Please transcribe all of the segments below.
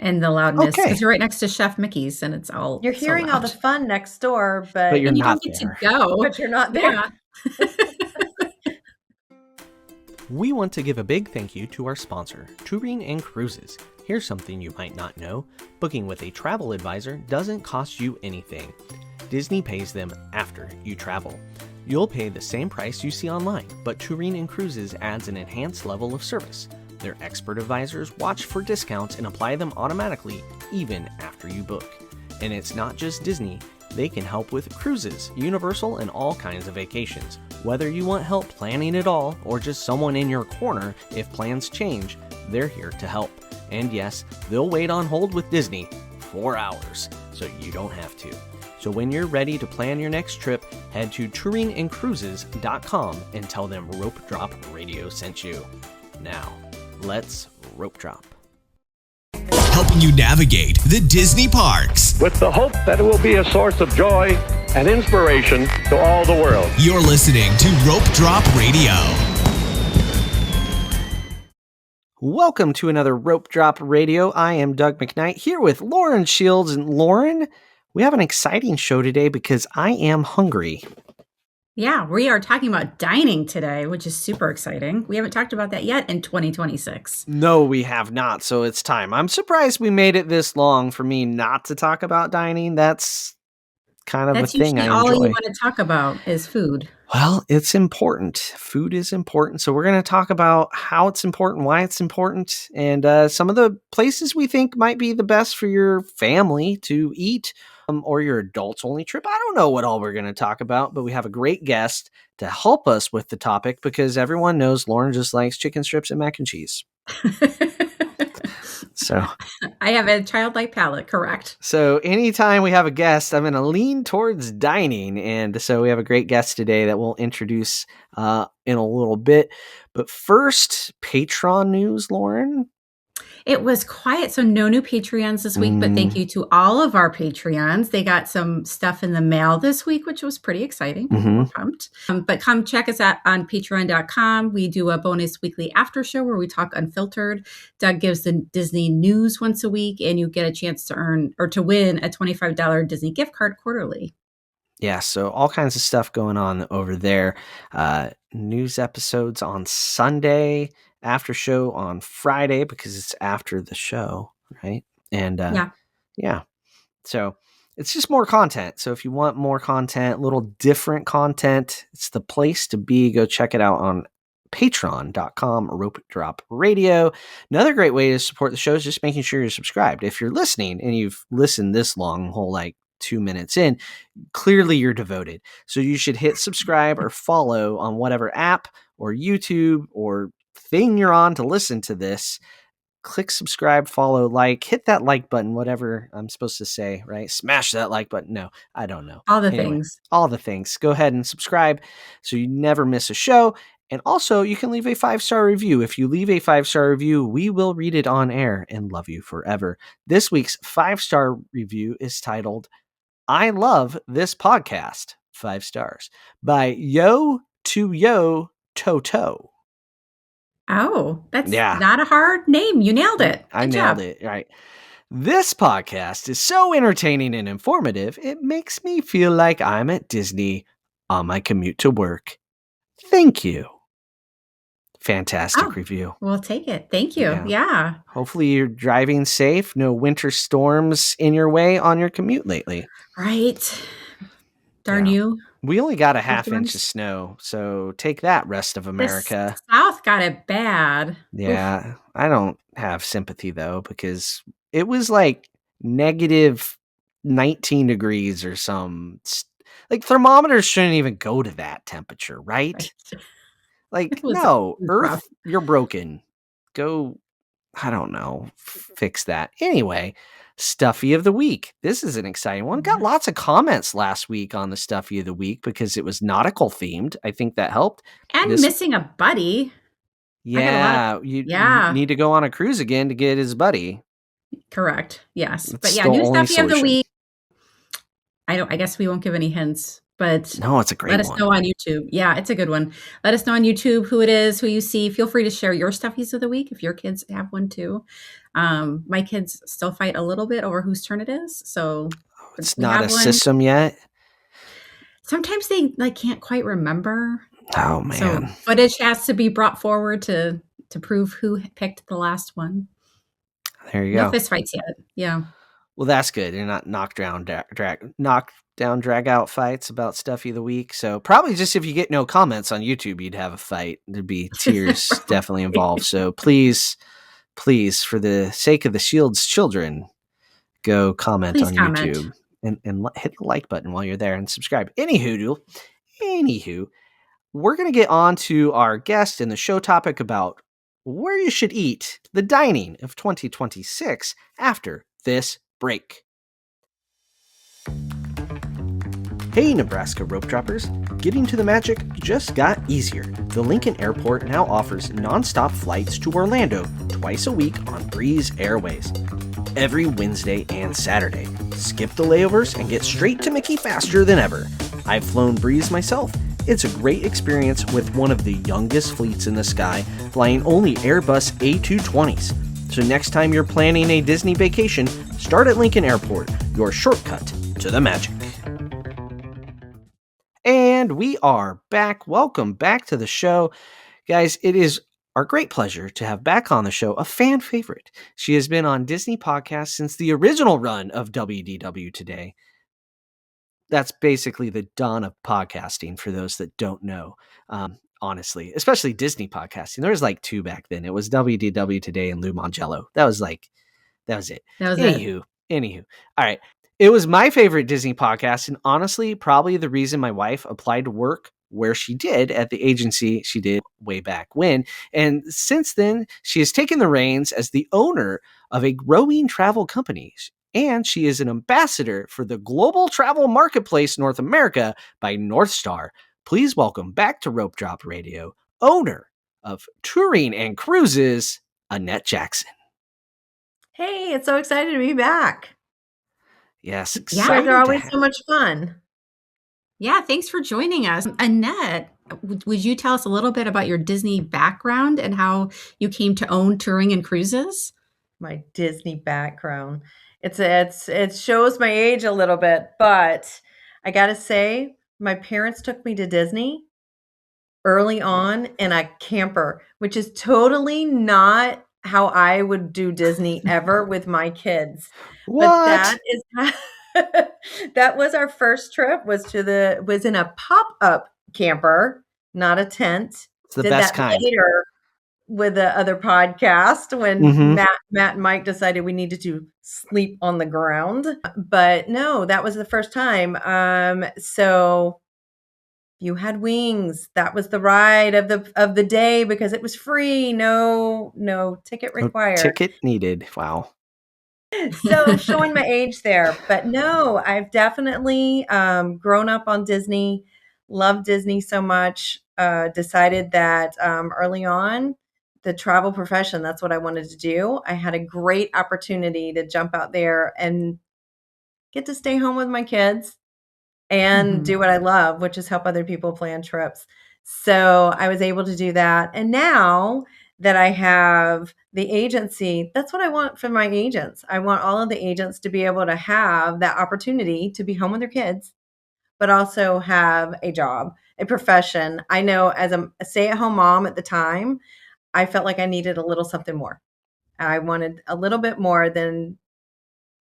and the loudness Okay. because you're right next to Chef Mickey's and it's all You're so hearing all the loud. fun next door, but you're And you not don't get there. to go. but you're not there. Yeah. We want to give a big thank you to our sponsor, Touring and Cruises. Here's something you might not know. Booking with a travel advisor doesn't cost you anything. Disney pays them after you travel. You'll pay the same price you see online, but Touring and Cruises adds an enhanced level of service. Their expert advisors watch for discounts and apply them automatically, even after you book. And it's not just Disney. They can help with cruises, Universal, and all kinds of vacations. Whether you want help planning it all or just someone in your corner if plans change, they're here to help. And yes, they'll wait on hold with Disney 4 hours, so you don't have to. So when you're ready to plan your next trip, head to touringandcruises.com and tell them Rope Drop Radio sent you. Now, let's rope drop. Helping you navigate the Disney parks. With the hope that it will be a source of joy and inspiration to all the world. You're listening to Rope Drop Radio. Welcome to another Rope Drop Radio. I am Doug McKnight here with Lauren Shields. And Lauren, we have an exciting show today because I am hungry. Yeah, we are talking about dining today, which is super exciting. We haven't talked about that yet in 2026. No, we have not, so it's time. I'm surprised we made it this long for me not to talk about dining. That's kind of That's a thing I usually all enjoy. you want to talk about is food. Well, it's important. Food is important. So we're going to talk about how it's important, why it's important, and some of the places we think might be the best for your family to eat or your adults only trip. I don't know what all we're going to talk about, but we have a great guest to help us with the topic because everyone knows Lauren just likes chicken strips and mac and cheese. So I have a childlike palate, correct. So anytime we have a guest, I'm going to lean towards dining. And so we have a great guest today that we'll introduce in a little bit. But first, Patreon news, Lauren. It was quiet, so no new Patreons this week, but thank you to all of our Patreons. They got some stuff in the mail this week, which was pretty exciting. We're pumped. But come check us out on patreon.com. We do a bonus weekly after show where we talk unfiltered. Doug gives the Disney news once a week, and you get a chance to earn or to win a $25 Disney gift card quarterly. Yeah, so all kinds of stuff going on over there. News episodes on Sunday, after show on Friday because it's after the show, right? And yeah. So it's just more content. So if you want more content, little different content, it's the place to be. Go check it out on patreon.com, Rope Drop Radio. Another great way to support the show is just making sure you're subscribed. If you're listening and you've listened this long, whole 2 minutes in, clearly you're devoted. So you should hit subscribe or follow on whatever app or YouTube or thing you're on to listen to this. Click subscribe, follow, hit that like button, whatever I'm supposed to say, right? Smash that like button. No, I don't know. All the things. All the things. Go ahead and subscribe so you never miss a show. And also, you can leave a 5-star review. If you leave a 5-star review, we will read it on air and love you forever. This week's 5-star review is titled, I Love This Podcast, 5 stars, by Yo to Yo Toto. Oh, that's not a hard name. You nailed it. I nailed it. Right. This podcast is so entertaining and informative, it makes me feel like I'm at Disney on my commute to work. Thank you. Fantastic review. We'll take it. Thank you. Yeah. Hopefully you're driving safe. No winter storms in your way on your commute lately. Right. Darn you. We only got a half inch of snow, so take that, rest of America. The South got it bad. Yeah. Oof. I don't have sympathy, though, because it was negative 19 degrees or some. Thermometers shouldn't even go to that temperature, right? No, Earth, rough. You're broken. Go, I don't know, fix that. Anyway, Stuffy of the Week. This is an exciting one. Got lots of comments last week on the Stuffy of the Week because it was nautical themed. I think that helped. And missing a buddy. Yeah, you need to go on a cruise again to get his buddy. Correct. Yes. But new Stuffy of the Week. I guess we won't give any hints, but no, it's a great let us one. know on YouTube. Yeah, it's a good one. Let us know on YouTube who it is, who you see. Feel free to share your stuffies of the week if your kids have one too. My kids still fight a little bit over whose turn it is. So It's we not have a one. system yet. Sometimes they like can't quite remember. Oh So man. footage has to be brought forward to prove who picked the last one. There you No go. fist fights yet. Yeah. Well, that's good. They're not knocked down, drag out fights about Stuffy of the Week. So probably just if you get no comments on YouTube, you'd have a fight. There'd be tears definitely involved. So please, for the sake of the Shield's children, go comment Please on comment. YouTube and hit the like button while you're there and subscribe. Anywho, we're going to get on to our guest and the show topic about where you should eat the dining of 2026 after this break. Hey, Nebraska rope droppers. Getting to the magic just got easier. The Lincoln Airport now offers nonstop flights to Orlando twice a week on Breeze Airways. Every Wednesday and Saturday. Skip the layovers and get straight to Mickey faster than ever. I've flown Breeze myself. It's a great experience with one of the youngest fleets in the sky, flying only Airbus A220s. So next time you're planning a Disney vacation, start at Lincoln Airport, your shortcut to the magic. And we are back. Welcome back to the show. Guys, it is our great pleasure to have back on the show a fan favorite. She has been on Disney podcasts since the original run of WDW Today. That's basically the dawn of podcasting for those that don't know, honestly, especially Disney podcasting. There was like two back then. It was WDW Today and Lou Mangello. That was it. That was it. Anywho. All right. It was my favorite Disney podcast, and honestly, probably the reason my wife applied to work where she did at the agency she did way back when. And since then, she has taken the reins as the owner of a growing travel company. And she is an ambassador for the Global Travel Marketplace North America by North Star. Please welcome back to Rope Drop Radio, owner of Touring and Cruises, Annette Jackson. Hey, it's so excited to be back. Yes, You guys are always so much fun. Yeah, thanks for joining us. Annette, would you tell us a little bit about your Disney background and how you came to own Touring and Cruises? My Disney background. It shows my age a little bit, but I gotta say, my parents took me to Disney early on in a camper, which is totally not how I would do Disney ever with my kids. What? But that is that was our first trip, was in a pop-up camper, not a tent. It's the best that kind. later with the other podcast when Matt and Mike decided we needed to sleep on the ground. But no, that was the first time. So you had wings. That was the ride of the day because it was free. No ticket required. No ticket needed. Wow. So showing my age there, but no, I've definitely grown up on Disney, loved Disney so much, decided that early on, the travel profession, that's what I wanted to do. I had a great opportunity to jump out there and get to stay home with my kids and do what I love, which is help other people plan trips. So I was able to do that. And now that I have the agency, that's what I want for my agents. I want all of the agents to be able to have that opportunity to be home with their kids, but also have a job, a profession. I know as a stay-at-home mom at the time, I felt like I needed a little something more. I wanted a little bit more than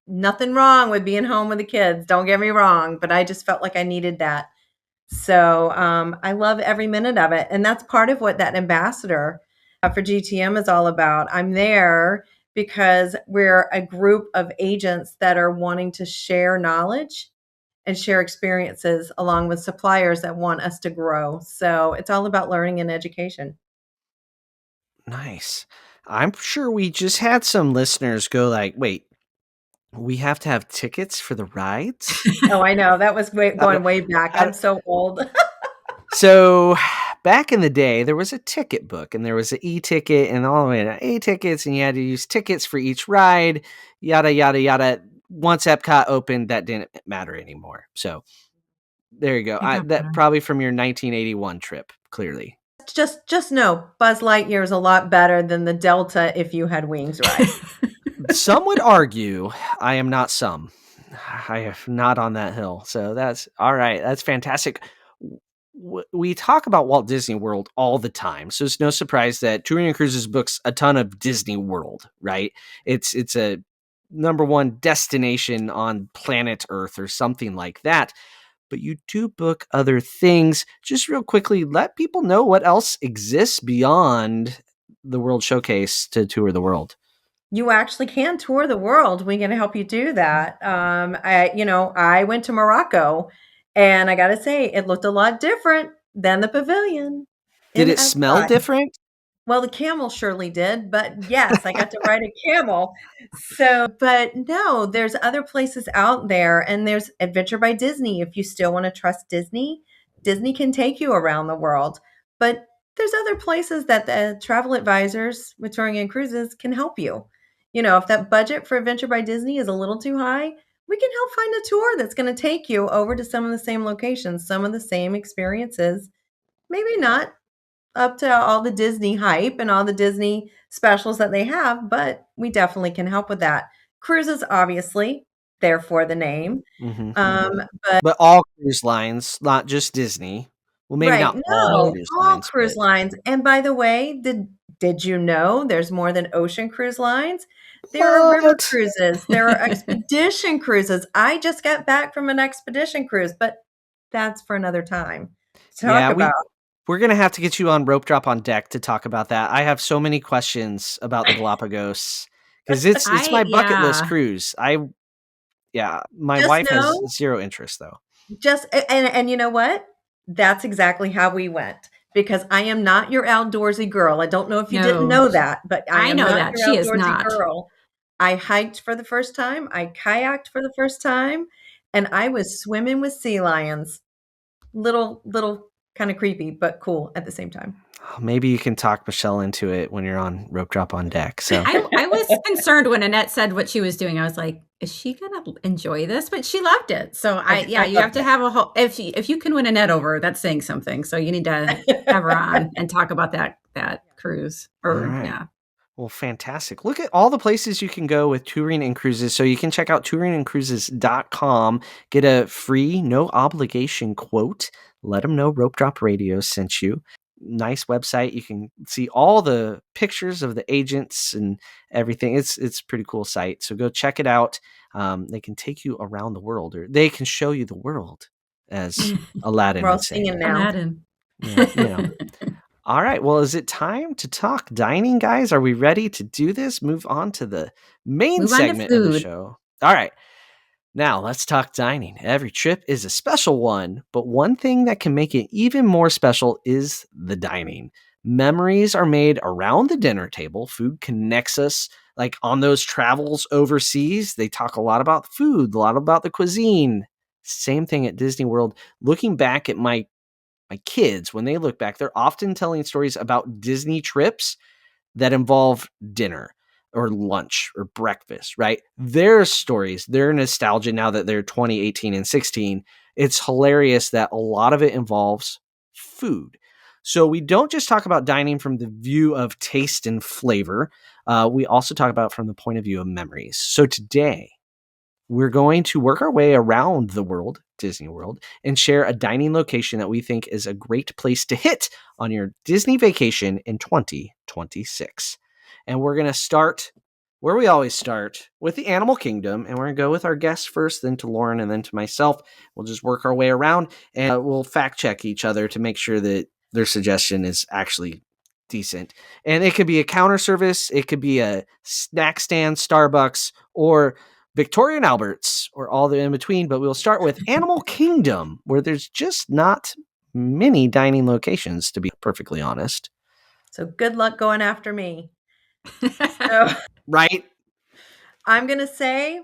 nothing wrong with being home with the kids. Don't get me wrong, but I just felt like I needed that. So I love every minute of it. And that's part of what that ambassador for GTM is all about. I'm there because we're a group of agents that are wanting to share knowledge and share experiences along with suppliers that want us to grow. So it's all about learning and education. Nice. I'm sure we just had some listeners go like, wait, we have to have tickets for the rides? Oh, I know. That was going way back. I'm so old. So back in the day, there was a ticket book and there was an e-ticket and all the way to A-tickets, and you had to use tickets for each ride, yada, yada, yada. Once EPCOT opened, that didn't matter anymore. So There you go. That probably from your 1981 trip, clearly. Just know Buzz Lightyear is a lot better than the Delta if you had wings ride. Some would argue I am not some. I am not on that hill. So that's all right. That's fantastic. We talk about Walt Disney World all the time, so it's no surprise that Touring and Cruises books a ton of Disney World, right? It's a number one destination on planet Earth or something like that. But you do book other things. Just real quickly, let people know what else exists beyond the World Showcase to tour the world. You actually can tour the world. We're going to help you do that. I went to Morocco, and I got to say, it looked a lot different than the pavilion. Did it smell different? Well, the camel surely did, but yes, I got to ride a camel. But no, there's other places out there, and there's Adventure by Disney. If you still want to trust Disney, Disney can take you around the world. But there's other places that the travel advisors with Touring and Cruises can help you. If that budget for Adventure by Disney is a little too high, we can help find a tour that's going to take you over to some of the same locations, some of the same experiences. Maybe not up to all the Disney hype and all the Disney specials that they have, but we definitely can help with that. Cruises, obviously, therefore the name. But all cruise lines, not just Disney. Well, maybe not all cruise lines. And by the way, did you know there's more than ocean cruise lines? There are river cruises. There are expedition cruises. I just got back from an expedition cruise, but that's for another time to talk about. We're going to have to get you on Rope Drop on Deck to talk about that. I have so many questions about the Galapagos because it's my bucket list cruise. My wife has zero interest though. And you know what? That's exactly how we went, because I am not your outdoorsy girl. I don't know if you didn't know that, but I know that she is not. Girl. I hiked for the first time. I kayaked for the first time, and I was swimming with sea lions. Little kind of creepy, but cool at the same time. Maybe you can talk Michelle into it when you're on Rope Drop on Deck. So I was concerned when Annette said what she was doing. I was like, is she going to enjoy this? But she loved it. So you have to have a whole, if you can win Annette over, that's saying something. So you need to have her on and talk about that cruise. Yeah. Well, fantastic. Look at all the places you can go with Touring and Cruises. So you can check out touringandcruises.com, get a free, no obligation quote. Let them know Rope Drop Radio sent you. Nice website. You can see all the pictures of the agents and everything. It's a pretty cool site. So go check it out. They can take you around the world, or they can show you the world, as Aladdin would say. Aladdin. Yeah. All right. Well, is it time to talk dining, guys? Are we ready to do this? Move on to the main segment of the show. All right. Now, let's talk dining. Every trip is a special one, but one thing that can make it even more special is the dining. Memories are made around the dinner table. Food connects us. Like on those travels overseas, they talk a lot about food, a lot about the cuisine. Same thing at Disney World. Looking back at my kids, when they look back, they're often telling stories about Disney trips that involve dinner or lunch or breakfast, right? Their stories, their nostalgia now that they're 20, 18, and 16, it's hilarious that a lot of it involves food. So we don't just talk about dining from the view of taste and flavor. We also talk about it from the point of view of memories. So today, we're going to work our way around the world, Disney World, and share a dining location that we think is a great place to hit on your Disney vacation in 2026. And we're going to start where we always start, with the Animal Kingdom. And we're going to go with our guests first, then to Lauren, and then to myself. We'll just work our way around, and we'll fact check each other to make sure that their suggestion is actually decent. And it could be a counter service, it could be a snack stand, Starbucks, or Victoria and Albert's, or all the in between. But we'll start with Animal Kingdom, where there's just not many dining locations, to be perfectly honest. So good luck going after me. Right? I'm going to say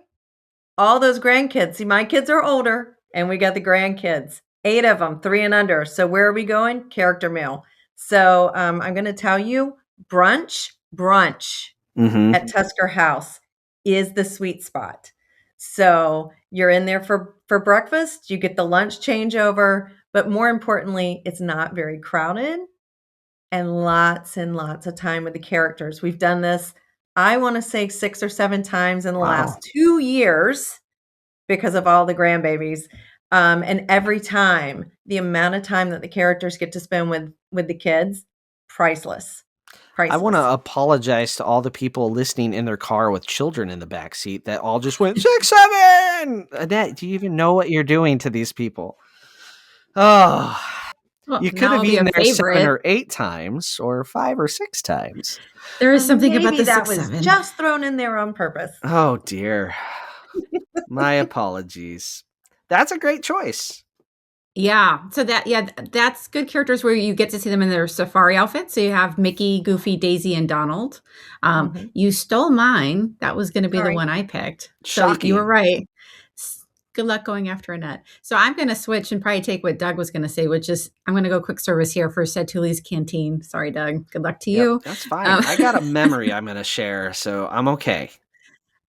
all those grandkids. See, my kids are older, and we got the grandkids, 8 of them, 3 and under. So where are we going? Character meal. So I'm going to tell you, brunch at Tusker House is the sweet spot. So you're in there for breakfast, you get the lunch changeover, but more importantly, it's not very crowded and lots of time with the characters. We've done this, I want to say 6 or 7 times in the last 2 years because of all the grandbabies. And every time, the amount of time that the characters get to spend with the kids, priceless. I want to Priceless. apologize to all the people listening in their car with children in the back seat that all just went 6, 7. Annette, do you even know what you're doing to these people? Oh, Well, you could now have I'll be a eaten there 7 favorite. or 8 times, or 5 or 6 times. There is something about Maybe the that 6, was 7. just thrown in there on purpose. Oh dear. My apologies. That's a great choice. Yeah. So that's good characters where you get to see them in their safari outfits. So you have Mickey, Goofy, Daisy, and Donald. You stole mine. That was going to be the Sorry. one I picked. So Shocking. you were right. Good luck going after Annette. So I'm going to switch and probably take what Doug was going to say, which is I'm going to go quick service here for Setuli's Canteen. Sorry, Doug. Good luck to you. That's fine. I got a memory I'm going to share, so I'm okay.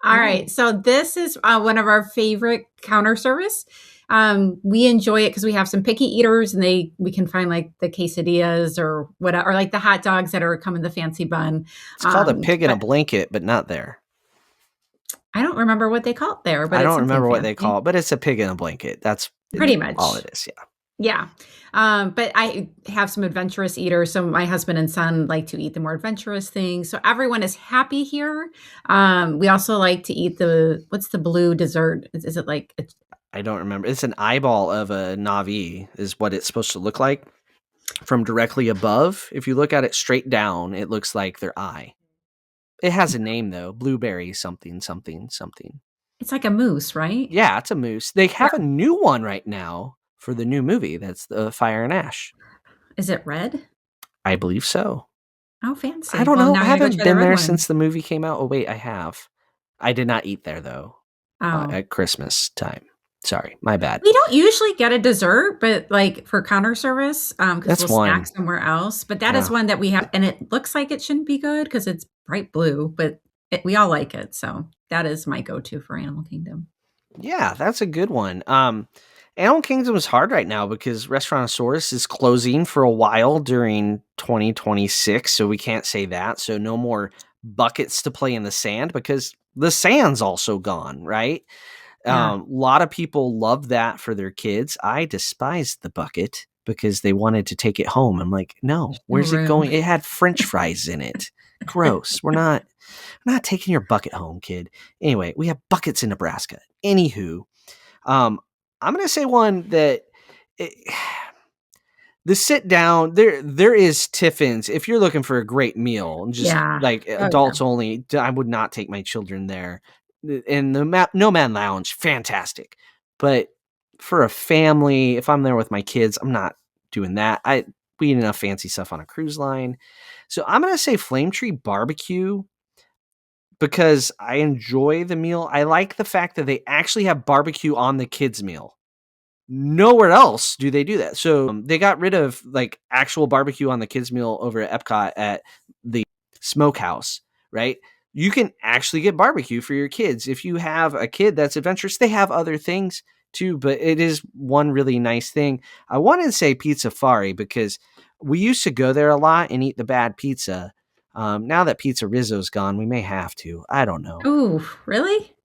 All right. So this is one of our favorite counter service. We enjoy it because we have some picky eaters and we can find like the quesadillas or whatever, or like the hot dogs that are come in the fancy bun. It's called a pig in a blanket, but not there. I don't remember what they call it there, but I it's don't remember what they fancy. call it, but it's a pig in a blanket. That's pretty much all it is. Yeah. Yeah. But I have some adventurous eaters. So my husband and son like to eat the more adventurous things. So everyone is happy here. We also like to eat what's the blue dessert? Is it like I don't remember. It's an eyeball of a Navi is what it's supposed to look like from directly above. If you look at it straight down, it looks like their eye. It has a name though. Blueberry something, something, something. It's like a moose, right? Yeah, it's a moose. They have a new one right now for the new movie. That's the Fire and Ash. Is it red? I believe so. Oh, fancy. I don't know. I haven't been there one. since the movie came out. Oh, wait, I have. I did not eat there though at Christmas time. Sorry, my bad. We don't usually get a dessert, but like for counter service, because we'll snack somewhere else. But that is one that we have, and it looks like it shouldn't be good because it's bright blue, but we all like it. So that is my go-to for Animal Kingdom. Yeah, that's a good one. Animal Kingdom is hard right now because Restaurantosaurus is closing for a while during 2026, so we can't say that. So no more buckets to play in the sand because the sand's also gone, right? Yeah. A lot of people love that for their kids. I despised the bucket because they wanted to take it home. I'm like, no, where's it going? It had French fries in it. Gross. We're not taking your bucket home, kid. Anyway, we have buckets in Nebraska. Anywho, I'm going to say one that the sit down there is Tiffin's. If you're looking for a great meal and just adults only, I would not take my children there. And the Nomad Lounge, fantastic. But for a family, if I'm there with my kids, I'm not doing that. We eat enough fancy stuff on a cruise line. So I'm going to say Flame Tree Barbecue because I enjoy the meal. I like the fact that they actually have barbecue on the kids' meal. Nowhere else do they do that. So they got rid of like actual barbecue on the kids' meal over at EPCOT at the Smokehouse, right? You can actually get barbecue for your kids. If you have a kid that's adventurous, they have other things too, but it is one really nice thing. I wanted to say Pizza Fari because we used to go there a lot and eat the bad pizza. Now that Pizza Rizzo's gone, we may have to. I don't know. Ooh, really?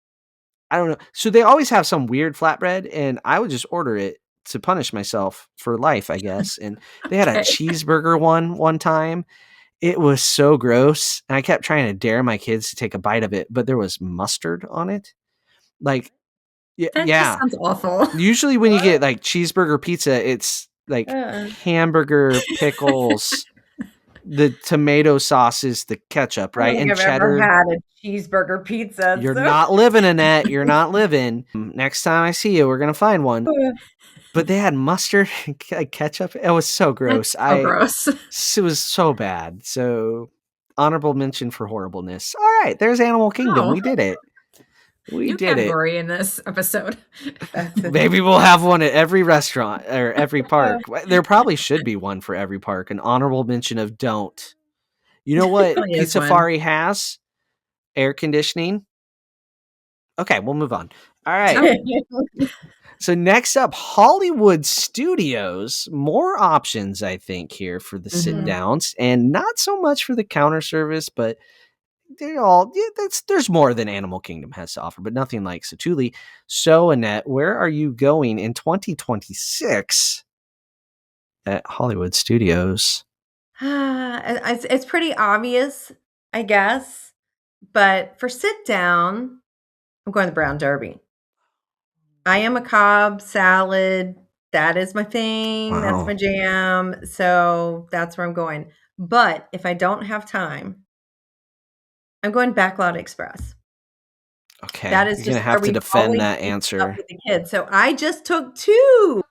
I don't know. So they always have some weird flatbread, and I would just order it to punish myself for life, I guess. And they had a cheeseburger one time. It was so gross. And I kept trying to dare my kids to take a bite of it, but there was mustard on it. Like, that just sounds awful. Usually when you get like cheeseburger pizza, it's like hamburger, pickles, the tomato sauce is the ketchup, right? And cheddar. I've ever had a cheeseburger pizza. You're not living, Annette. You're not living. Next time I see you, we're going to find one. But they had mustard and ketchup. It was so gross. Gross. It was so bad. So honorable mention for horribleness. All right. There's Animal Kingdom. We did it. We did category in this episode. Maybe we'll have one at every restaurant or every park. There probably should be one for every park. An honorable mention of don't. You know what Pizza Fari has? Air conditioning. Okay, we'll move on. All right. Okay. So next up, Hollywood Studios. More options, I think, here for the sit Mhm. downs, and not so much for the counter service, but they're all there's more than Animal Kingdom has to offer, but nothing like Satuli. So Annette, where are you going in 2026 at Hollywood Studios? It's pretty obvious, I guess. But for sit down, I'm going to the Brown Derby. I am a Cobb salad. That is my thing. That's Wow. my jam. So that's where I'm going. But if I don't have time, I'm going Backlot Express. Okay, That is you're just gonna where have to we've defend always that been up answer. with the kids. So I just took 2.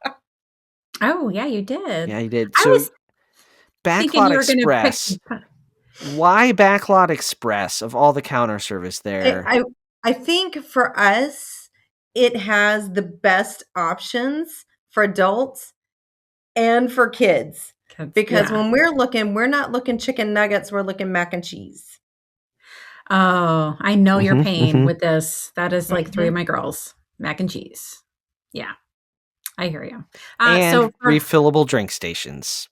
Oh, yeah, you did. Yeah, you did. I So was thinking Backlot you were gonna pick Express. Why Backlot Express of all the counter service I there? I I think for us, it has the best options for adults and for kids. Because yeah. when we're not looking chicken nuggets, we're looking mac and cheese. Oh, I know your Mhm, pain mhm. with this. That is like 3 of Mhm. my girls. Mac and cheese. Yeah, I hear you. And So for refillable drink stations.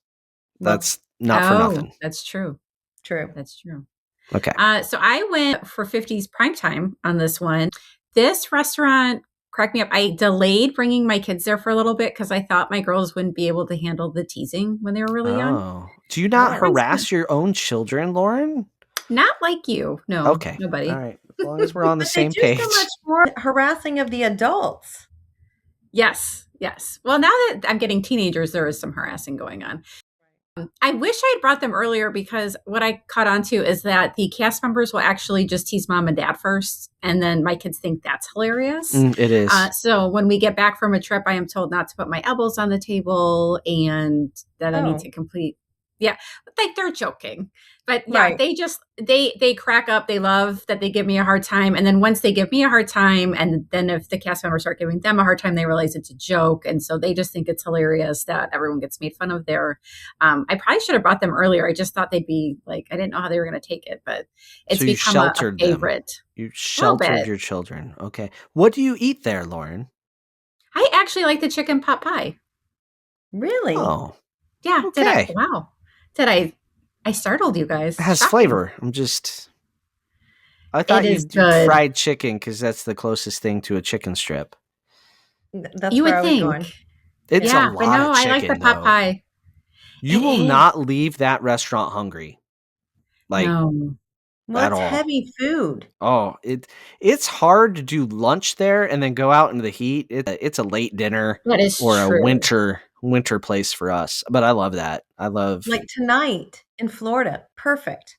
Well, That's not for Oh, nothing. that's true. true. That's true. Okay. So I went for 50s primetime on this one. This restaurant cracked me up. I delayed bringing my kids there for a little bit because I thought my girls wouldn't be able to handle the teasing when they were really young. Oh. Do you not Oh. harass your own children, Lauren? Not like you. No, Okay. All nobody. right. As long as we're on the But they same do so much page. more harassing of the adults. Yes, yes. Well, now that I'm getting teenagers, there is some harassing going on. I wish I had brought them earlier because what I caught on to is that the cast members will actually just tease mom and dad first. And then my kids think that's hilarious. It is. So when we get back from a trip, I am told not to put my elbows on the table and that I need to complete. Yeah, like they're joking. But yeah, Right. they crack up. They love that they give me a hard time. And then once they give me a hard time, and then if the cast members start giving them a hard time, they realize it's a joke. And so they just think it's hilarious that everyone gets made fun of there. I probably should have brought them earlier. I just thought they'd be like, I didn't know how they were going to take it, but it's So you become a sheltered them. favorite. You A little sheltered bit. your children. Okay. What do you eat there, Lauren? I actually like the chicken pot pie. Really? Oh, Yeah. okay. Wow. Did I startled you guys. It has Shocking. flavor. I thought It you is do good. fried chicken because that's the closest thing to a chicken strip. That's You where would I was think. going. It's a Yeah, but lot no, of I like the chicken, pot though. pie. You It will is. not leave that restaurant hungry, like No. Well, at it's all. heavy food. Oh, it's hard to do lunch there and then go out into the heat. It's a late dinner That is or a true. winter place for us. But I love that. I love Like tonight in Florida. Perfect.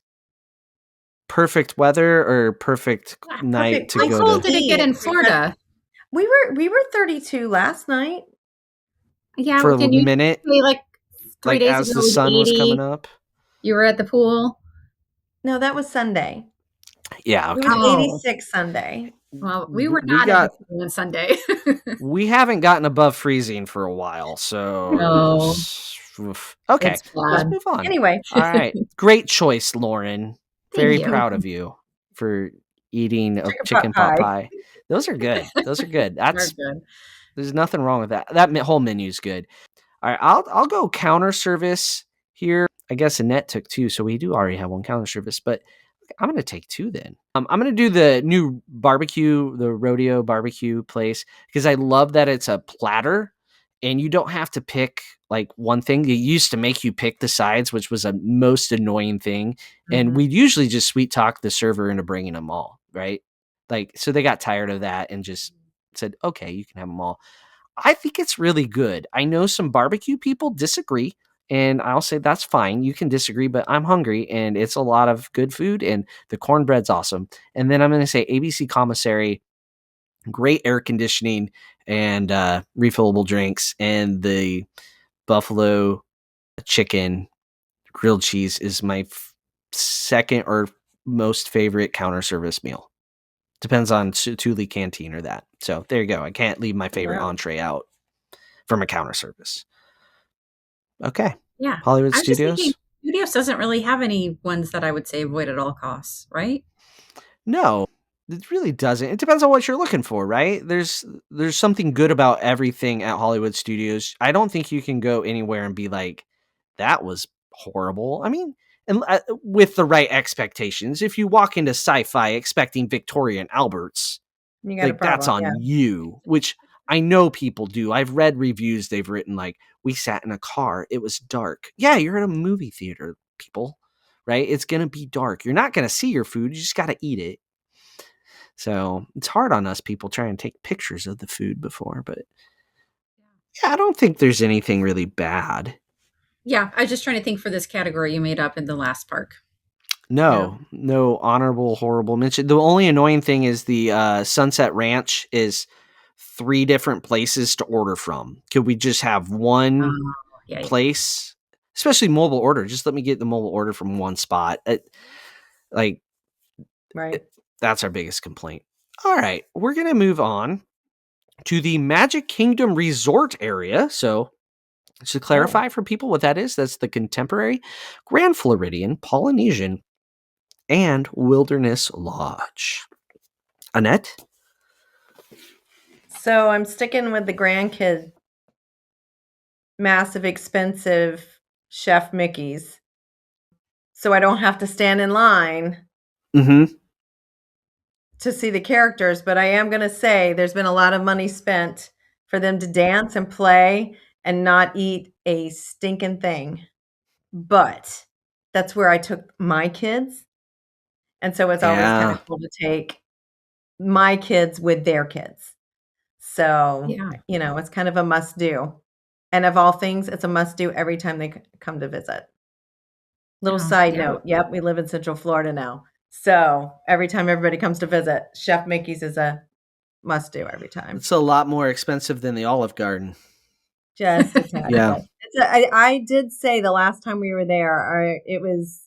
perfect weather or perfect Yeah, night Perfect to how place go cold to. did it get eat in because Florida? we were 32 last night. Yeah, For a didn't you minute, say like 3 like days ago as it the was sun was coming 80? up. You were at the pool? No, that was Sunday. Yeah, It okay. was Oh. 86 Sunday. Well, we were We not at the got pool on Sunday. we haven't gotten above freezing for a while, so No, okay, it's let's bad. move on. Anyway, All right, great choice, Lauren. Thank Very you. proud of you for eating a chicken pot chicken pot pie. pie. Those are good. Those are good. They're That's good. there's nothing wrong with that. That whole menu's good. All right, I'll go counter service here. I guess Annette took 2, so we do already have 1 counter service, but I'm gonna take 2 then. I'm gonna do the new barbecue, the rodeo barbecue place because I love that it's a platter and you don't have to pick like one thing. It used to make you pick the sides, which was a most annoying thing. And Mhm. we'd usually just sweet talk the server into bringing them all, right? Like, so they got tired of that and just said, okay, you can have them all. I think it's really good. I know some barbecue people disagree, and I'll say that's fine. You can disagree, but I'm hungry and it's a lot of good food and the cornbread's awesome. And then I'm going to say ABC Commissary, great air conditioning and refillable drinks, and the buffalo chicken grilled cheese is my second or most favorite counter service meal. Depends on Thule Canteen or that. So there you go. I can't leave my favorite Wow. entree out from a counter service. Okay. Yeah. Hollywood I was just thinking Studios? Studios doesn't really have any ones that I would say avoid at all costs, right? No. It really doesn't. It depends on what you're looking for, right? There's something good about everything at Hollywood Studios. I don't think you can go anywhere and be like, that was horrible. I mean, and with the right expectations. If you walk into Sci-Fi expecting Victoria and Albert's, You got a like that's problem, yeah. on you, which I know people do. I've read reviews they've written like, we sat in a car, it was dark. Yeah, you're at a movie theater, people, right? It's going to be dark. You're not going to see your food. You just got to eat it. So it's hard on us people trying to take pictures of the food before, but yeah, I don't think there's anything really bad. Yeah, I was just trying to think for this category you made up in the last park. No honorable, horrible mention. The only annoying thing is the Sunset Ranch is 3 different places to order from. Could we just have one place? Especially mobile order. Just let me get the mobile order from one spot. That's our biggest complaint. All right, we're going to move on to the Magic Kingdom Resort area. So to clarify for people what that is, that's the Contemporary, Grand Floridian, Polynesian, and Wilderness Lodge. Annette? So I'm sticking with the grandkid massive, expensive Chef Mickey's. So I don't have to stand in line to see the characters. But I am going to say there's been a lot of money spent for them to dance and play and not eat a stinking thing. But that's where I took my kids. And so it's always kind of cool to take my kids with their kids. So, it's kind of a must do. And of all things, it's a must do every time they come to visit. Little side note. Yep, we live in Central Florida now. So every time everybody comes to visit, Chef Mickey's is a must do every time. It's a lot more expensive than the Olive Garden. Just a tad. Yeah. I did say the last time we were there, it was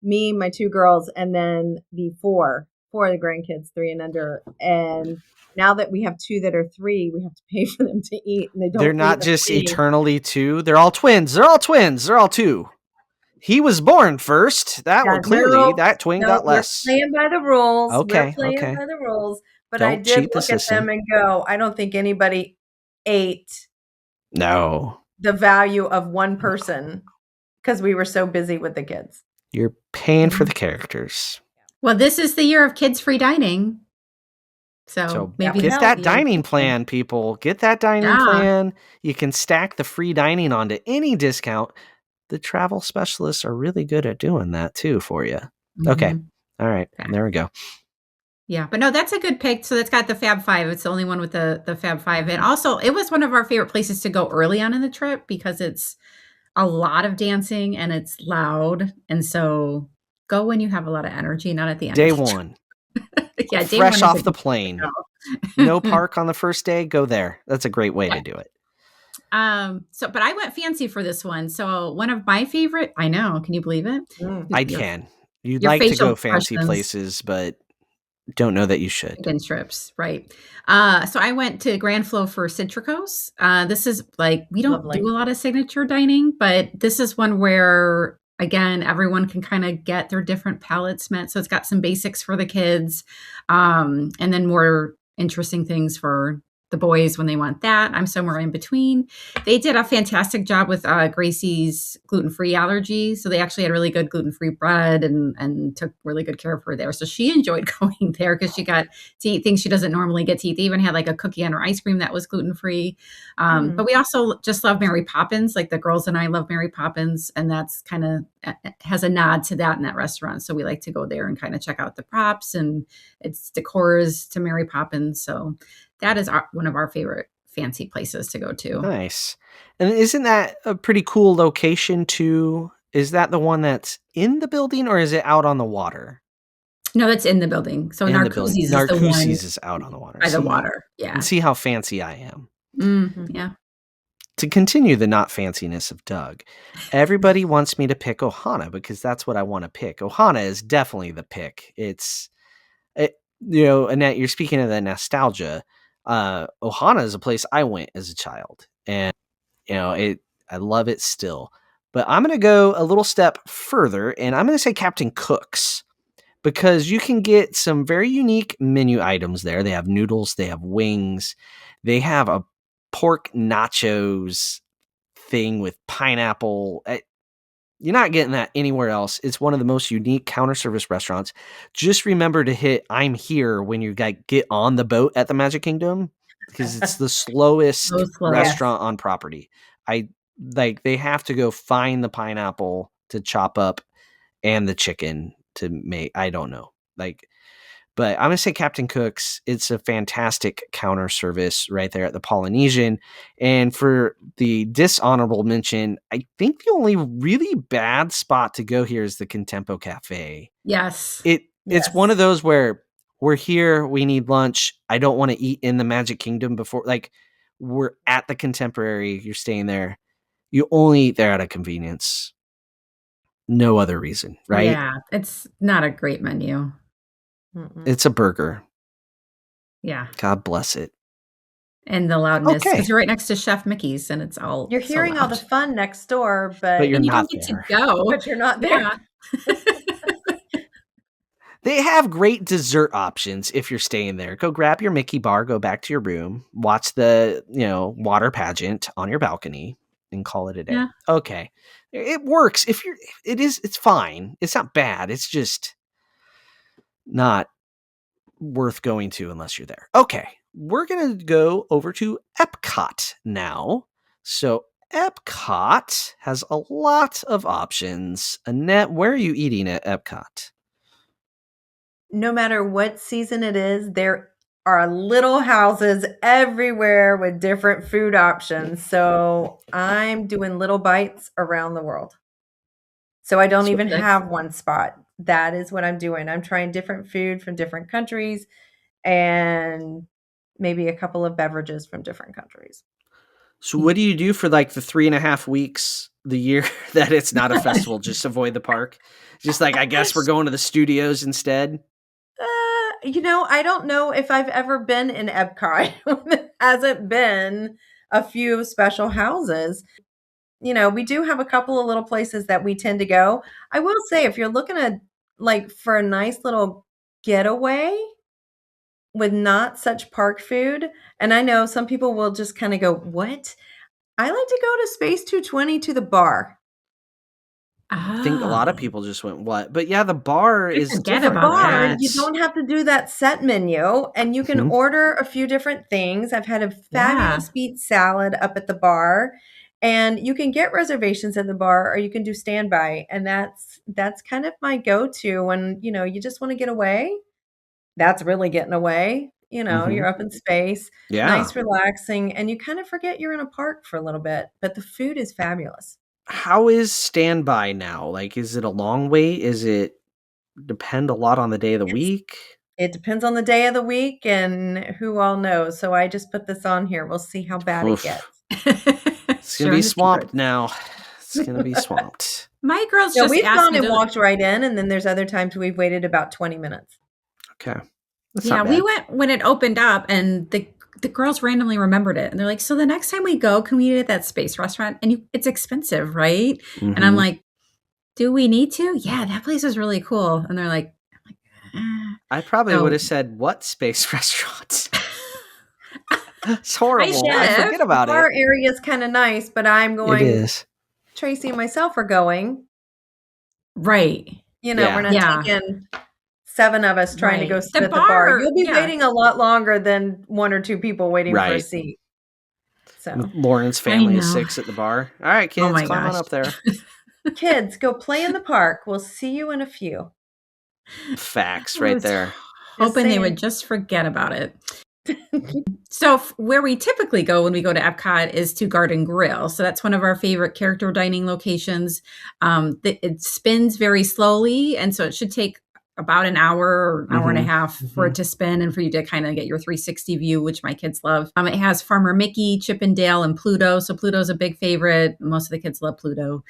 me, my 2 girls, and then the 4 of the grandkids, 3 and under. And now that we have 2 that are 3, we have to pay for them to eat. And they're not just eternally 2. They're all twins. They're all twins. They're all 2. He was born first. That one clearly, that twin got less. We're playing by the rules. Okay. We're playing by the rules. But Don't I did look the at them and go, I don't think anybody ate the value of one person because we were so busy with the kids. You're paying for the characters. Well, this is the year of kids-free dining. So maybe get that dining plan, people. Get that dining plan. You can stack the free dining onto any discount. The travel specialists are really good at doing that too for you. Okay. All right. There we go. Yeah, but no, that's a good pick. So that's got the Fab 5. It's the only one with the Fab 5. And also, it was one of our favorite places to go early on in the trip because it's a lot of dancing and it's loud. And so go when you have a lot of energy, not at the end. Day one. Yeah, day fresh one off the plane. No park on the first day. Go there. That's a great way to do it. But I went fancy for this one. So one of my favorite, I know, can you believe it? I can. You'd like to go fancy places, but don't know that you should. Trips, right? So I went to Grand Flow for Citricos. This is like, we don't do a lot of signature dining, but this is one where, again, everyone can kind of get their different palates met. So it's got some basics for the kids, and then more interesting things for the boys when they want that. I'm somewhere in between. They did a fantastic job with Gracie's gluten-free allergy. So they actually had really good gluten-free bread and took really good care of her there. So she enjoyed going there because she got to eat things she doesn't normally get to eat. They even had like a cookie on her ice cream that was gluten-free. But we also just love Mary Poppins. Like the girls and I love Mary Poppins. And that's kind of has a nod to that in that restaurant. So we like to go there and kind of check out the props and its decors to Mary Poppins. So that is one of our favorite fancy places to go to. Nice. And isn't that a pretty cool location too? Is that the one that's in the building or is it out on the water? No, it's in the building. So Narcoossee's is the one. Is out on the water. By the water, yeah. And see how fancy I am. Yeah. To continue the not fanciness of Doug, everybody wants me to pick Ohana because that's what I want to pick. Ohana is definitely the pick. Annette, you're speaking of the nostalgia. Ohana is a place I went as a child, and I love it still. But I'm going to go a little step further, and I'm going to say Captain Cook's because you can get some very unique menu items there. They have noodles, they have wings, they have a pork nachos thing with pineapple. You're not getting that anywhere else. It's one of the most unique counter service restaurants. Just remember to hit "I'm here" when you get on the boat at the Magic Kingdom, because it's the slowest So slow. restaurant on property. They have to go find the pineapple to chop up and the chicken to make. I don't know. But I'm going to say Captain Cook's. It's a fantastic counter service right there at the Polynesian. And for the dishonorable mention, I think the only really bad spot to go here is the Contempo Cafe. Yes. It's one of those where we're here, we need lunch. I don't want to eat in the Magic Kingdom before, we're at the Contemporary, you're staying there. You only eat there out of convenience. No other reason, right? Yeah, it's not a great menu. It's a burger. Yeah. God bless it. And the loudness, Okay. because you're right next to Chef Mickey's, and it's all You're hearing all the fun next door, But you're and you not don't get there. to go. but you're not there. Yeah. They have great dessert options if you're staying there. Go grab your Mickey bar, go back to your room, watch the, water pageant on your balcony, and call it a day. Yeah. Okay. It works. It's fine. It's not bad. It's just not worth going to unless you're there. Okay. We're going to go over to EPCOT now. So EPCOT has a lot of options. Annette, where are you eating at EPCOT? No matter what season it is, there are little houses everywhere with different food options. So I'm doing little bites around the world. So I don't even have one spot. That is what I'm doing. I'm trying different food from different countries and maybe a couple of beverages from different countries. So what do you do for the 3.5 weeks the year that it's not a festival? Just avoid the park? Just I guess we're going to the studios instead? I don't know if I've ever been in Epcot. It hasn't been a few special houses. We do have a couple of little places that we tend to go. I will say, if you're looking at for a nice little getaway with not such park food, and I know some people will just kind of go, what? I like to go to Space 220 to the bar. I think a lot of people just went, what? But yeah, the bar is forget different. about that. You don't have to do that set menu, and you can order a few different things. I've had a fabulous beet salad up at the bar, and you can get reservations at the bar, or you can do standby, and that's kind of my go-to when you just want to get away. That's really getting away. You're up in space, nice, relaxing, and you kind of forget you're in a park for a little bit. But the food is fabulous. How is standby now? Is it a long wait? Is it depend a lot on the day of the week? It depends on the day of the week and who all knows. So I just put this on here. We'll see how bad it gets. It's going to be swamped now. It's going to be swamped. My girls just we've asked gone me and to walked right in, and then there's other times we've waited about 20 minutes. Okay. We went when it opened up, and the girls randomly remembered it, and they're like, so the next time we go, can we eat at that space restaurant? And it's expensive, right? Mm-hmm. And I'm like, do we need to? Yeah, that place is really cool. And they're like, I probably would have said, what space restaurant? It's horrible. I forget about it. Our area is kind of nice, but I'm going. It is. Tracy and myself are going. Right. We're not taking 7 of us trying to go sit at the bar. You'll be waiting a lot longer than 1 or 2 people waiting for a seat. So Lauren's family is 6 at the bar. All right, kids, climb on up there. Kids, go play in the park. We'll see you in a few. Facts right there. Hoping they would just forget about it. So where we typically go when we go to Epcot is to Garden Grill. So that's one of our favorite character dining locations. It spins very slowly, and so it should take about an hour or hour and a half for it to spin and for you to kind of get your 360 view, which my kids love. It has Farmer Mickey, Chip 'n Dale, and Pluto. So Pluto's a big favorite. Most of the kids love Pluto.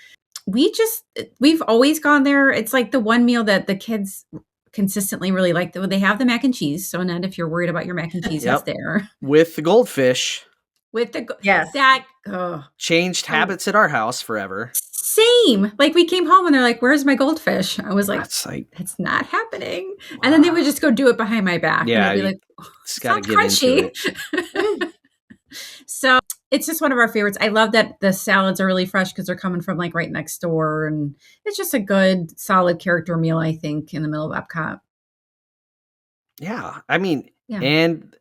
We've always gone there. It's like the one meal that the kids consistently really like. They have the mac and cheese. So Annette, if you're worried about your mac and cheese, it's there. With the goldfish. with the Yes. Changed habits at our house forever. Same. Like we came home and they're like, "Where's my goldfish?" I was like, "It's not happening." Wow. And then they would just go do it behind my back. Yeah, and I'd be like, "It's got to get crunchy." Into it. So it's just one of our favorites. I love that the salads are really fresh because they're coming from like right next door, and it's just a good, solid character meal. I think in the middle of Epcot. Yeah, I mean, and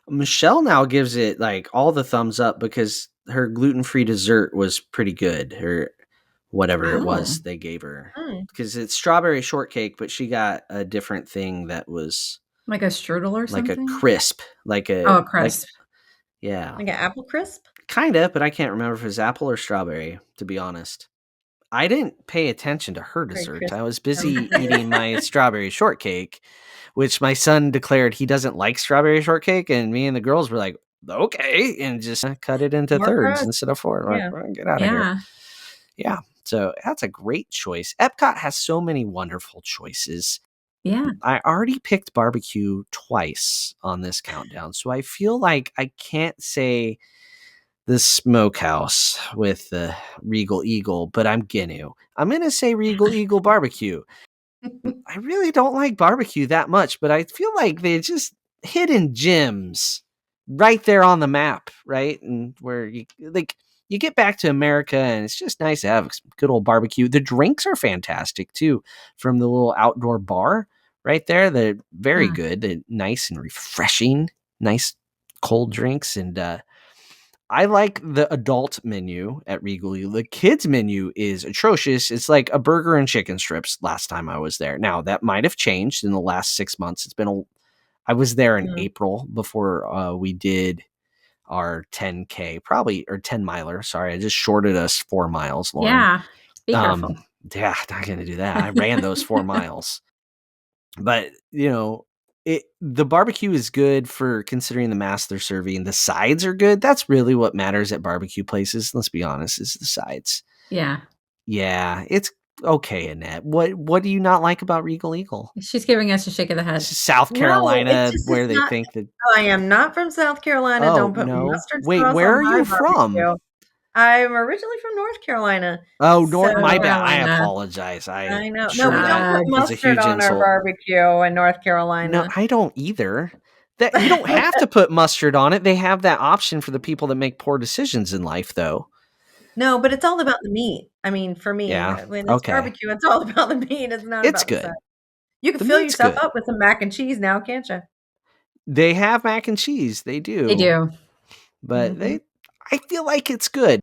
Michelle now gives it like all the thumbs up because her gluten-free dessert was pretty good, or whatever it was they gave her. Because it's strawberry shortcake, but she got a different thing that was like a strudel or something, like a crisp, like a a crisp. Like an apple crisp. Kind of, but I can't remember if it was apple or strawberry. To be honest, I didn't pay attention to her dessert. I was busy eating my strawberry shortcake, which my son declared he doesn't like strawberry shortcake, and me and the girls were like, okay, and just cut it into thirds instead of four. Like, well, get out of here. Yeah, so that's a great choice. Epcot has so many wonderful choices. Yeah. I already picked barbecue twice on this countdown, so I feel like I can't say the smokehouse with the Regal Eagle, but I'm going to say Regal Eagle barbecue. I really don't like barbecue that much, but I feel like they're just hidden gems right there on the map, right? And where you get back to America and it's just nice to have some good old barbecue. The drinks are fantastic too, from the little outdoor bar right there. They're very good. They're nice and refreshing, nice cold drinks. And I like the adult menu at Regal. The kids menu is atrocious. It's like a burger and chicken strips last time I was there. Now that might have changed in the last 6 months. I was there in April before we did our 10K, probably, or 10 miler. Sorry, I just shorted us 4 miles, Lauren. Yeah, be careful. Yeah, not going to do that. I ran those 4 miles. But, the barbecue is good for considering the mass they're serving. The sides are good. That's really what matters at barbecue places. Let's be honest, is the sides. Yeah. Yeah, it's okay, Annette. What do you not like about Regal Eagle? She's giving us a shake of the head. South Carolina, where they think that. I am not from South Carolina. Don't put mustard sauce. Wait, where are you from? I'm originally from North Carolina. Oh, my bad. I apologize. I know. No, we don't put mustard on our barbecue in North Carolina. No, I don't either. You don't have to put mustard on it. They have that option for the people that make poor decisions in life, though. No, but it's all about the meat. I mean, for me, when it's barbecue, it's all about the meat. It's not about good. The you can fill yourself up with some mac and cheese now, can't you? They have mac and cheese. They do. They do. But I feel like it's good.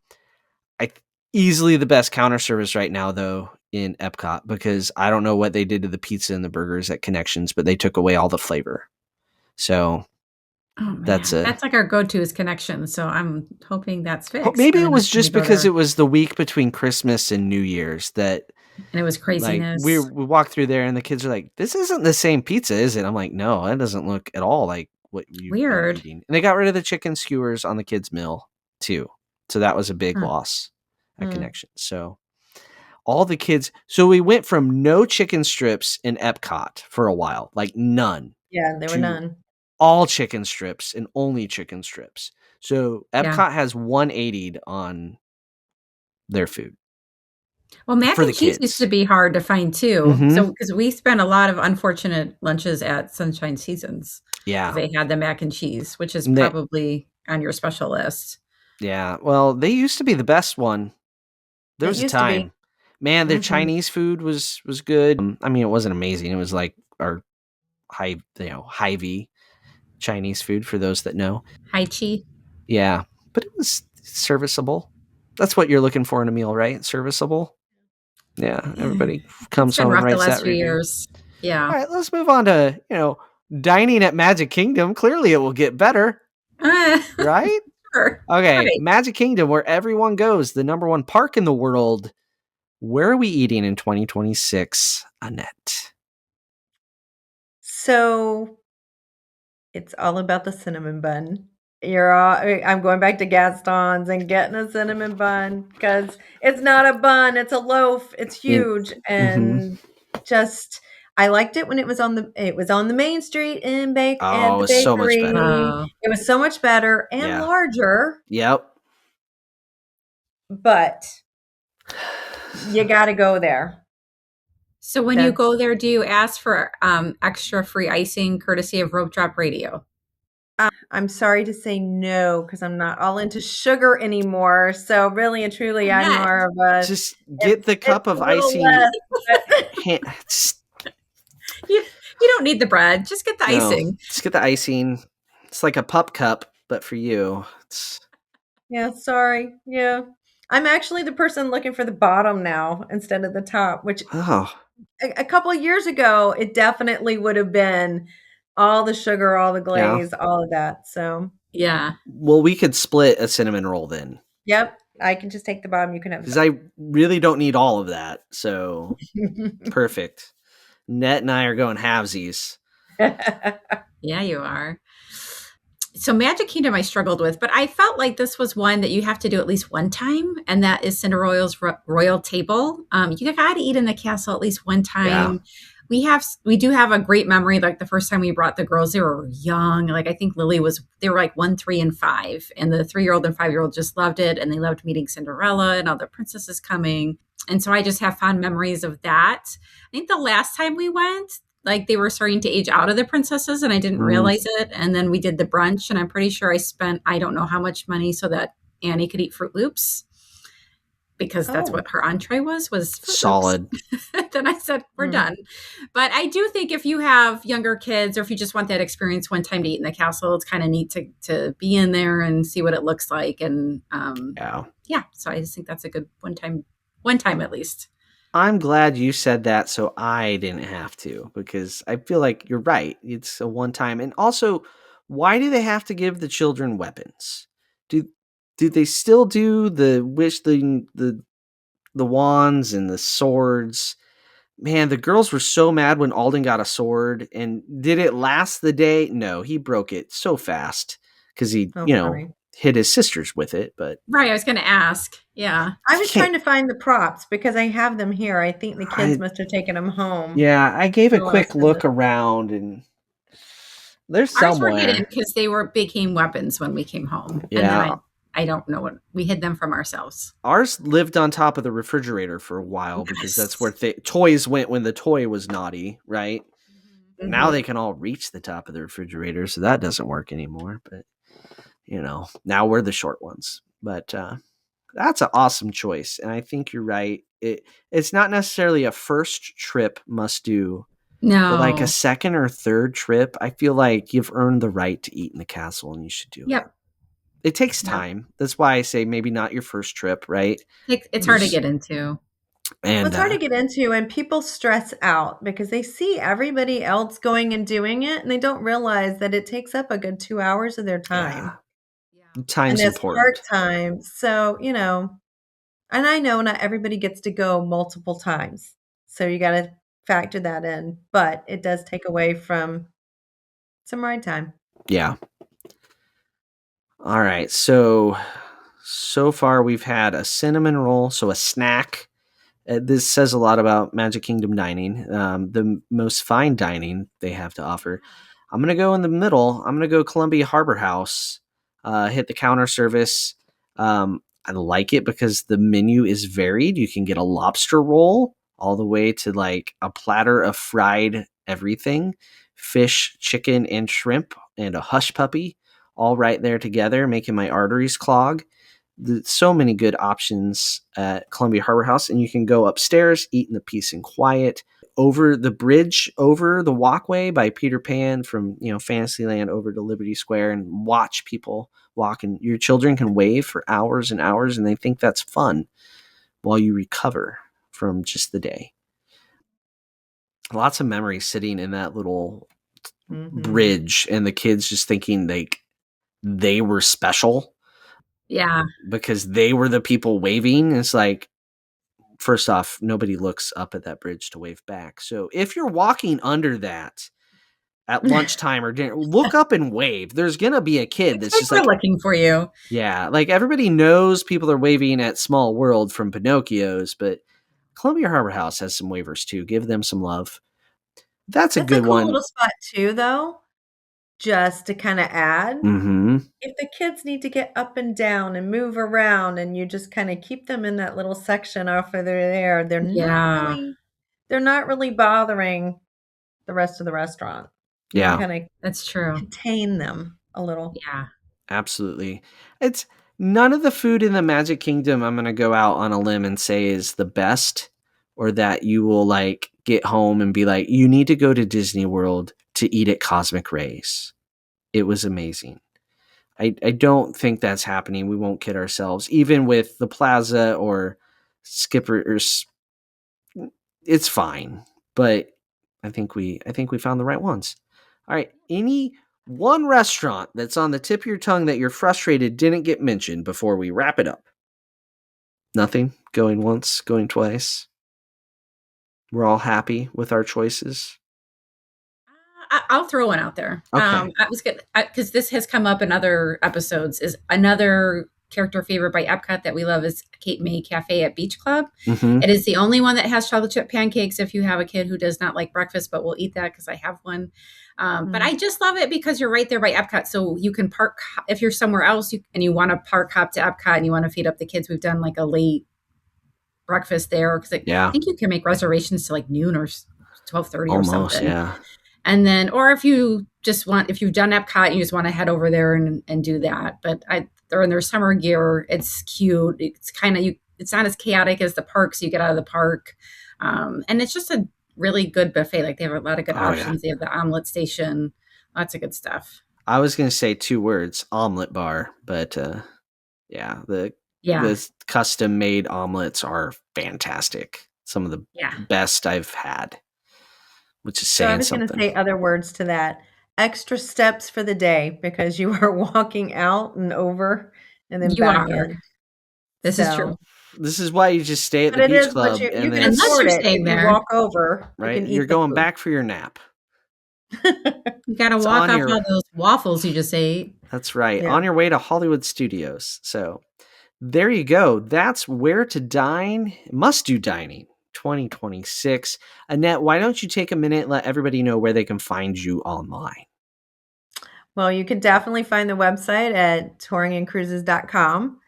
Easily the best counter service right now, though, in Epcot, because I don't know what they did to the pizza and the burgers at Connections, but they took away all the flavor. So that's like our go-to is Connections. So I'm hoping that's fixed. Maybe it was just because it was the week between Christmas and New Year's and it was craziness. Like, we walked through there and the kids are like, "This isn't the same pizza, is it?" I'm like, "No, it doesn't look at all like what you've been eating." And they got rid of the chicken skewers on the kids' meal too, so that was a big loss. A connection. So all the kids, so we went from no chicken strips in Epcot for a while, like none. Yeah, there were none. All chicken strips and only chicken strips. So Epcot has 180'd on their food. Well, mac and cheese used to be hard to find too. So because we spent a lot of unfortunate lunches at Sunshine Seasons. Yeah. They had the mac and cheese, which is probably on your special list. Yeah. Well, they used to be the best one. There was a time, man, their Chinese food was good. I mean, it wasn't amazing. It was like our Hy-Vee Chinese food for those that know. Hai-Chi. Yeah, but it was serviceable. That's what you're looking for in a meal, right? Serviceable. Yeah, everybody comes home and writes that review. Years. Yeah. All right, let's move on to, dining at Magic Kingdom. Clearly it will get better. Right? Okay, right. Magic Kingdom, where everyone goes, the number one park in the world. Where are we eating in 2026, Annette? So it's all about the cinnamon bun. I'm going back to Gaston's and getting a cinnamon bun because it's not a bun, it's a loaf. It's huge and just I liked it when it was on the main street in Oh, the it's so much bakery. better. Oh. It was so much better and Yeah. larger, Yep. but you got to go there. So when you go there, do you ask for extra free icing courtesy of Rope Drop Radio? I'm sorry to say no, because I'm not all into sugar anymore. So really and truly, I'm Annette, more of a Just get the cup it's of a little icing. less, but- You don't need the bread. Just get the icing. Just get the icing. It's like a pup cup, but for you. Yeah, sorry. Yeah. I'm actually the person looking for the bottom now instead of the top, which Oh, a couple of years ago, it definitely would have been all the sugar, all the glaze, all of that. So, Yeah. well, we could split a cinnamon roll then, yep, I can just take the bottom. You can have because I really don't need all of that. So perfect. Net and I are going halvesies. Yeah, you are. So Magic Kingdom I struggled with, but I felt like this was one that you have to do at least one time, and that is Cinderella's Royal Table. You got to eat in the castle at least one time. Yeah. We do have a great memory. Like the first time we brought the girls, they were young. Like I think they were like 1, 3, and 5, and the 3-year-old and 5-year-old just loved it, and they loved meeting Cinderella and all the princesses coming. And so I just have fond memories of that. I think the last time we went, like they were starting to age out of the princesses and I didn't realize it. And then we did the brunch and I'm pretty sure I spent, I don't know how much money so that Annie could eat Fruit Loops because that's what her entree was Fruit solid. Then I said, we're done. But I do think if you have younger kids or if you just want that experience one time to eat in the castle, it's kind of neat to be in there and see what it looks like. And so I just think that's a good one time at least. I'm glad you said that so I didn't have to, because I feel like you're right. It's a one time. And also, why do they have to give the children weapons? Do they still do the wands and the swords? Man, the girls were so mad when Alden got a sword. And did it last the day? No, he broke it so fast because he, hit his sisters with it. But right, I was going to ask. Yeah, I was trying to find the props because I have them here. I think the kids must have taken them home. Yeah, I gave a quick look around, and there's somewhere. Ours were hidden because they became weapons when we came home. Yeah, and then I don't know what we hid them from ourselves. Ours lived on top of the refrigerator for a while because that's where toys went when the toy was naughty, right? Mm-hmm. Now they can all reach the top of the refrigerator, so that doesn't work anymore. But now we're the short ones. But that's an awesome choice, and I think you're right. It's not necessarily a first trip must do. No, but like a second or third trip, I feel like you've earned the right to eat in the castle, and you should do it. It takes time. That's why I say maybe not your first trip, right? It's hard to get into. And it's hard to get into, and people stress out because they see everybody else going and doing it, and they don't realize that it takes up a good 2 hours of their time. Time's and it's important. Part-time. So, and I know not everybody gets to go multiple times. So you got to factor that in, but it does take away from some ride time. Yeah. All right. So far we've had a cinnamon roll, so a snack. This says a lot about Magic Kingdom dining, the most fine dining they have to offer. I'm going to go in the middle. I'm going to go Columbia Harbor House. Hit the counter service. I like it because the menu is varied. You can get a lobster roll all the way to like a platter of fried everything, fish, chicken, and shrimp, and a hush puppy, all right there together, making my arteries clog. So many good options at Columbia Harbor House, and you can go upstairs, eat in the peace and quiet, over the bridge, over the walkway by Peter Pan from Fantasyland over to Liberty Square, and watch people walk. And your children can wave for hours and hours, and they think that's fun while you recover from just the day. Lots of memories sitting in that little bridge, and the kids just thinking they were special. Yeah. Because they were the people waving. It's like, first off, nobody looks up at that bridge to wave back. So if you're walking under that at lunchtime or dinner, look up and wave. There's going to be a kid that's just like looking for you. Yeah. Like everybody knows people are waving at Small World from Pinocchio's, but Columbia Harbor House has some wavers too. Give them some love. That's a That's a good cool one. little spot too, though, just to kind of add. Mm-hmm. If the kids need to get up and down and move around and you just kind of keep them in that little section off of there, Yeah, they're not really bothering the rest of the restaurant. You can Yeah, kind of that's true. contain them a little. Yeah. absolutely. It's none of the food in the Magic Kingdom I'm going to go out on a limb and say is the best, or that you will like get home and be like, you need to go to Disney World to eat at Cosmic Rays. It was amazing. I don't think that's happening. We won't kid ourselves. Even with the Plaza or Skipper's, it's fine. But I think we found the right ones. All right. Any one restaurant that's on the tip of your tongue that you're frustrated didn't get mentioned before we wrap it up? Nothing? Going once, going twice? We're all happy with our choices? I'll throw one out there. Okay. I was good because this has come up in other episodes. Is another character favorite by Epcot that we love is Cape May Cafe at Beach Club. Mm-hmm. It is the only one that has chocolate chip pancakes. If you have a kid who does not like breakfast, but will eat that because I have one. But I just love it because you're right there by Epcot, so you can park if you're somewhere else and you want to park hop to Epcot and you want to feed up the kids. We've done like a late breakfast there because I think you can make reservations to like noon or 12:30 or Almost, something. yeah. And then, or if you just want, if you've done Epcot and you just want to head over there and do that. But they're in their summer gear. It's cute. It's kind of, it's not as chaotic as the parks you get out of the park. And it's just a really good buffet. Like they have a lot of good options. They have the omelet station, lots of good stuff. I was going to say 2 words, omelet bar, but the custom made omelets are fantastic. Some of the best I've had. Which is saying something. So I was going to say other words to that. Extra steps for the day because you are walking out and over and then back in. This is true. This is why you just stay at the beach club. You and can then afford it. If you walk over, right? You You're going back for your nap. You got to walk off all those waffles you just ate. That's right. Yeah. On your way to Hollywood Studios. So there you go. That's where to dine. Must-do dining. 2026. Annette, why don't you take a minute and let everybody know where they can find you online? Well, you can definitely find the website at touringandcruises.com.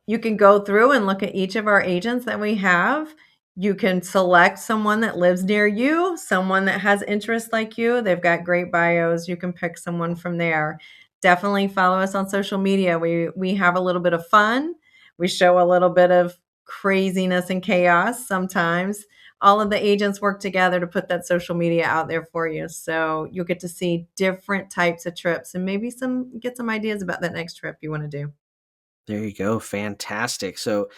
You can go through and look at each of our agents that we have. You can select someone that lives near you, someone that has interests like you. They've got great bios. You can pick someone from there. Definitely follow us on social media. We have a little bit of fun. We show a little bit of craziness and chaos sometimes. All of the agents work together to put that social media out there for you. So you'll get to see different types of trips and maybe get some ideas about that next trip you want to do. There you go. Fantastic. So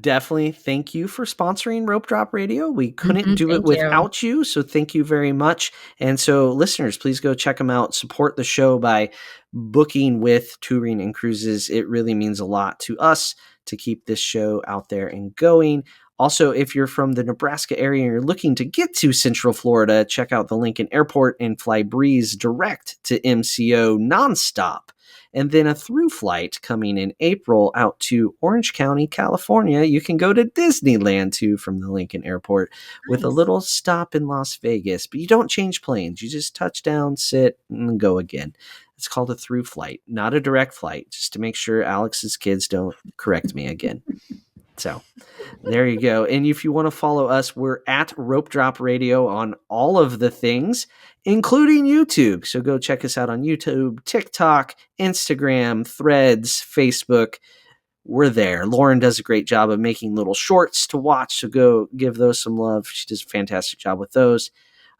definitely thank you for sponsoring Rope Drop Radio. We couldn't do it without you. So thank you very much. And so listeners, please go check them out. Support the show by booking with Touring and Cruises. It really means a lot to us to keep this show out there and going. Also, if you're from the Nebraska area and you're looking to get to Central Florida, check out the Lincoln Airport and fly Breeze direct to MCO nonstop. And then a through flight coming in April out to Orange County, California. You can go to Disneyland too from the Lincoln Airport with a little stop in Las Vegas. But you don't change planes. You just touch down, sit, and go again. It's called a through flight, not a direct flight, just to make sure Alex's kids don't correct me again. So there you go. And if you want to follow us, we're at Rope Drop Radio on all of the things, including YouTube. So go check us out on YouTube, TikTok, Instagram, Threads, Facebook. We're there. Lauren does a great job of making little shorts to watch. So go give those some love. She does a fantastic job with those.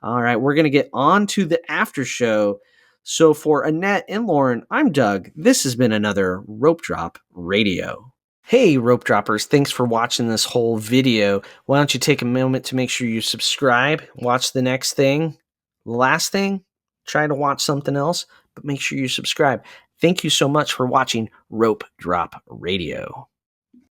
All right. We're going to get on to the after show. So for Annette and Lauren, I'm Doug. This has been another Rope Drop Radio. Hey, Rope Droppers, thanks for watching this whole video. Why don't you take a moment to make sure you subscribe, watch the next thing, the last thing, try to watch something else, but make sure you subscribe. Thank you so much for watching Rope Drop Radio.